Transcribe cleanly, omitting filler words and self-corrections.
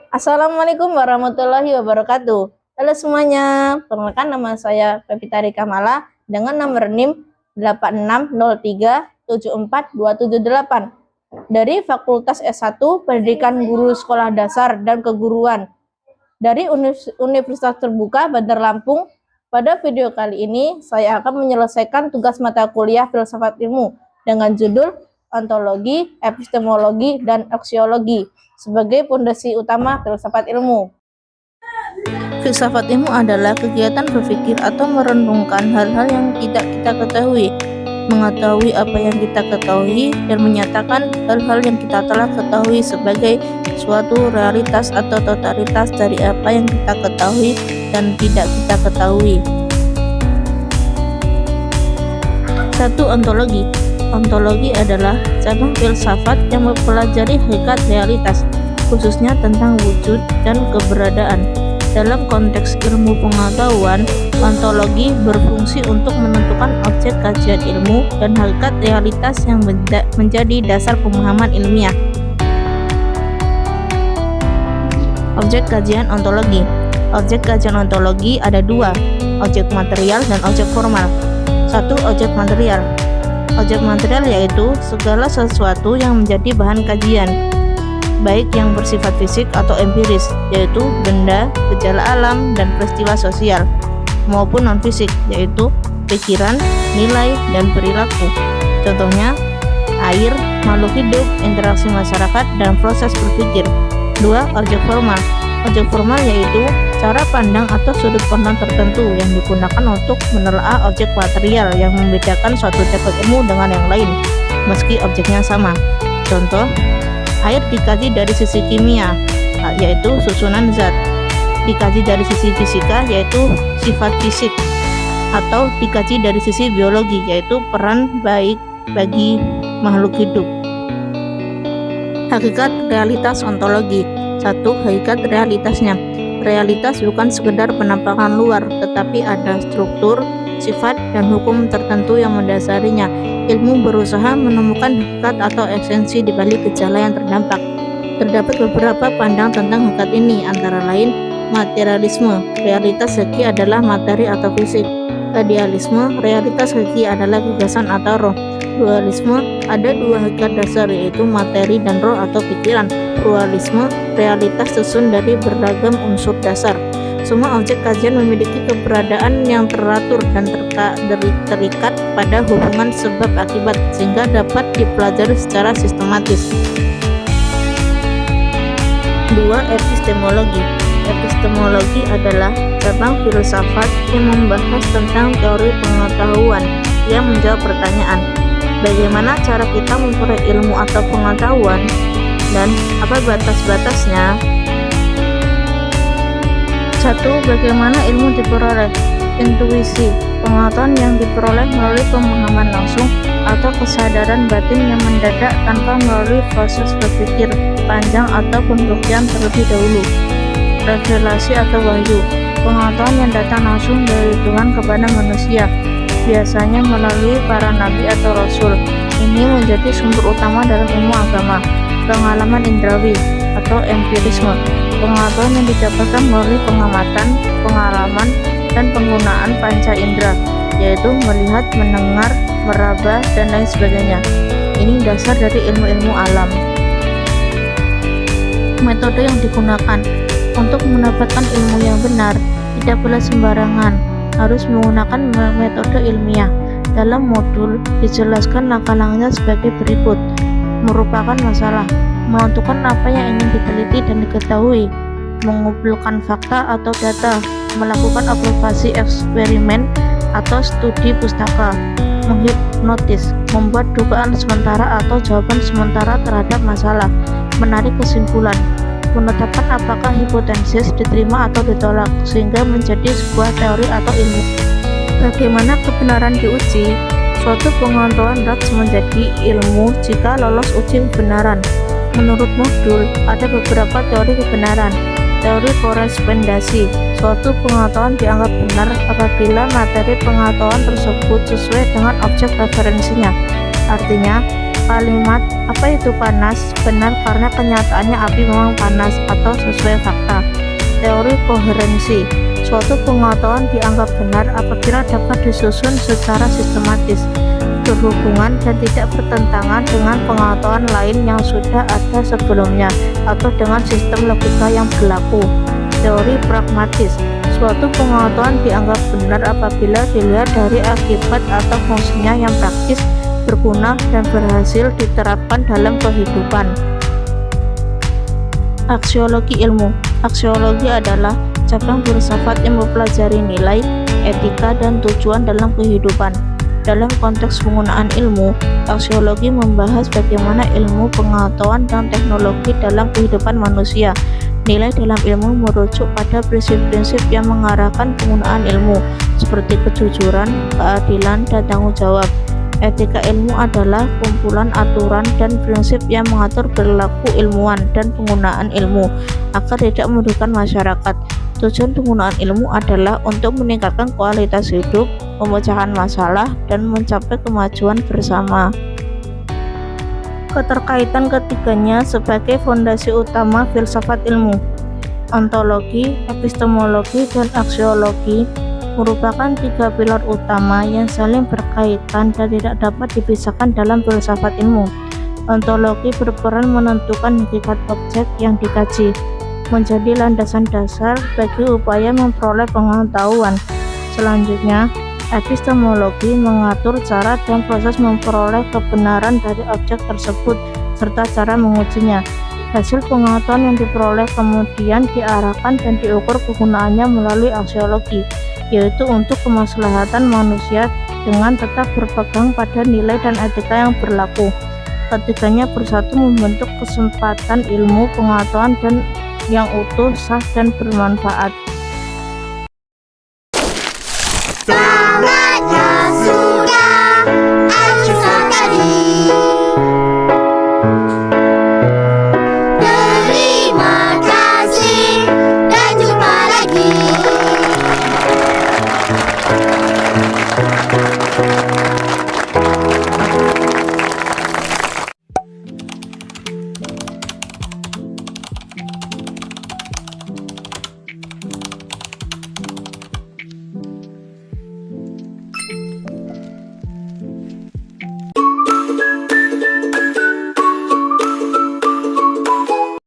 Assalamualaikum warahmatullahi wabarakatuh. Halo semuanya, perkenalkan nama saya Pevita Rika Mala dengan nomor NIM 8603742778 dari Fakultas S1 Pendidikan Guru Sekolah Dasar dan Keguruan dari Universitas Terbuka Bandar Lampung. Pada video kali ini saya akan menyelesaikan tugas mata kuliah Filsafat Ilmu dengan judul Ontologi, Epistemologi, dan Aksiologi sebagai pondasi utama filsafat ilmu. Filsafat ilmu adalah kegiatan berpikir atau merenungkan hal-hal yang tidak kita ketahui, mengetahui apa yang kita ketahui, dan menyatakan hal-hal yang kita telah ketahui sebagai suatu realitas atau totalitas dari apa yang kita ketahui dan tidak kita ketahui. 1. Ontologi. Ontologi adalah cabang filsafat yang mempelajari hakikat realitas, khususnya tentang wujud dan keberadaan. Dalam konteks ilmu pengetahuan, ontologi berfungsi untuk menentukan objek kajian ilmu dan hakikat realitas yang menjadi dasar pemahaman ilmiah. Objek kajian ontologi. Objek kajian ontologi ada dua, objek material dan objek formal. 1. Objek material. Objek material yaitu segala sesuatu yang menjadi bahan kajian, baik yang bersifat fisik atau empiris, yaitu benda, gejala alam, dan peristiwa sosial, maupun non-fisik, yaitu pikiran, nilai, dan perilaku. Contohnya, air, makhluk hidup, interaksi masyarakat, dan proses berpikir. 2. Objek formal. Objek formal yaitu cara pandang atau sudut pandang tertentu yang digunakan untuk menelaah objek material yang membedakan suatu teknik ilmu dengan yang lain, meski objeknya sama. Contoh, air dikaji dari sisi kimia, yaitu susunan zat, dikaji dari sisi fisika, yaitu sifat fisik, atau dikaji dari sisi biologi, yaitu peran baik bagi makhluk hidup. Hakikat realitas ontologi. 1. Hakikat realitasnya. Realitas bukan sekedar penampakan luar, tetapi ada struktur, sifat, dan hukum tertentu yang mendasarinya. Ilmu berusaha menemukan hakikat atau esensi di balik gejala yang terdampak. Terdapat beberapa pandang tentang hakikat ini, antara lain materialisme, realitas hakiki adalah materi atau fisik. Idealisme, realitas hakiki adalah gagasan atau roh. Dualisme, ada dua hakikat dasar, yaitu materi dan roh atau pikiran. Pluralisme, realitas susun dari beragam unsur dasar. Semua objek kajian memiliki keberadaan yang teratur dan terikat pada hubungan sebab akibat, sehingga dapat dipelajari secara sistematis. 2. Epistemologi. Epistemologi adalah cabang filsafat yang membahas tentang teori pengetahuan yang menjawab pertanyaan, bagaimana cara kita memperoleh ilmu atau pengetahuan, dan apa batas-batasnya. 1. Bagaimana ilmu diperoleh? Intuisi, pengetahuan yang diperoleh melalui pemahaman langsung atau kesadaran batin yang mendadak tanpa melalui proses berpikir panjang atau pembuktian terlebih dahulu. Revelasi atau wahyu, pengetahuan yang datang langsung dari Tuhan kepada manusia, biasanya melalui para nabi atau rasul. Ini menjadi sumber utama dalam ilmu agama. Pengalaman indrawi atau empirisme, pengetahuan yang didapatkan melalui pengamatan, pengalaman, dan penggunaan panca indera, yaitu melihat, mendengar, meraba, dan lain sebagainya. Ini dasar dari ilmu-ilmu alam. Metode yang digunakan untuk mendapatkan ilmu yang benar tidak boleh sembarangan, harus menggunakan metode ilmiah. Dalam modul dijelaskan langkah-langkahnya sebagai berikut. Merupakan masalah, menentukan apa yang ingin diteliti dan diketahui, mengumpulkan fakta atau data, melakukan observasi eksperimen atau studi pustaka, menghipnotis, membuat dugaan sementara atau jawaban sementara terhadap masalah, menarik kesimpulan, menetapkan apakah hipotesis diterima atau ditolak sehingga menjadi sebuah teori atau ilmu. Bagaimana kebenaran diuji? Suatu pengetahuan dapat menjadi ilmu jika lolos uji kebenaran. Menurut modul, ada beberapa teori kebenaran. Teori korespondasi. Suatu pengetahuan dianggap benar apabila materi pengetahuan tersebut sesuai dengan objek referensinya. Artinya, kalimat "apa itu panas" benar karena kenyataannya api memang panas atau sesuai fakta. Teori koherensi. Suatu pengetahuan dianggap benar apabila dapat disusun secara sistematis, berhubungan dan tidak bertentangan dengan pengetahuan lain yang sudah ada sebelumnya atau dengan sistem logika yang berlaku. Teori pragmatis. Suatu pengetahuan dianggap benar apabila dilihat dari akibat atau fungsinya yang praktis, berguna, dan berhasil diterapkan dalam kehidupan. Aksiologi ilmu. Aksiologi adalah cabang filsafat yang mempelajari nilai, etika, dan tujuan dalam kehidupan. Dalam konteks penggunaan ilmu, aksiologi membahas bagaimana ilmu, pengetahuan, dan teknologi dalam kehidupan manusia. Nilai dalam ilmu merujuk pada prinsip-prinsip yang mengarahkan penggunaan ilmu, seperti kejujuran, keadilan, dan tanggung jawab. Etika ilmu adalah kumpulan aturan dan prinsip yang mengatur perilaku ilmuwan dan penggunaan ilmu agar tidak merugikan masyarakat. Tujuan penggunaan ilmu adalah untuk meningkatkan kualitas hidup, memecahkan masalah, dan mencapai kemajuan bersama. Keterkaitan ketiganya sebagai fondasi utama filsafat ilmu. Ontologi, epistemologi, dan aksiologi merupakan tiga pilar utama yang saling berkaitan dan tidak dapat dipisahkan dalam filsafat ilmu. Ontologi berperan menentukan hakikat objek yang dikaji, menjadi landasan dasar bagi upaya memperoleh pengetahuan. Selanjutnya, epistemologi mengatur cara dan proses memperoleh kebenaran dari objek tersebut serta cara mengujinya. Hasil pengetahuan yang diperoleh kemudian diarahkan dan diukur kegunaannya melalui aksiologi, yaitu untuk kemaslahatan manusia dengan tetap berpegang pada nilai dan etika yang berlaku. Ketiganya bersatu membentuk kesempatan ilmu pengetahuan dan yang utuh, sah, dan bermanfaat.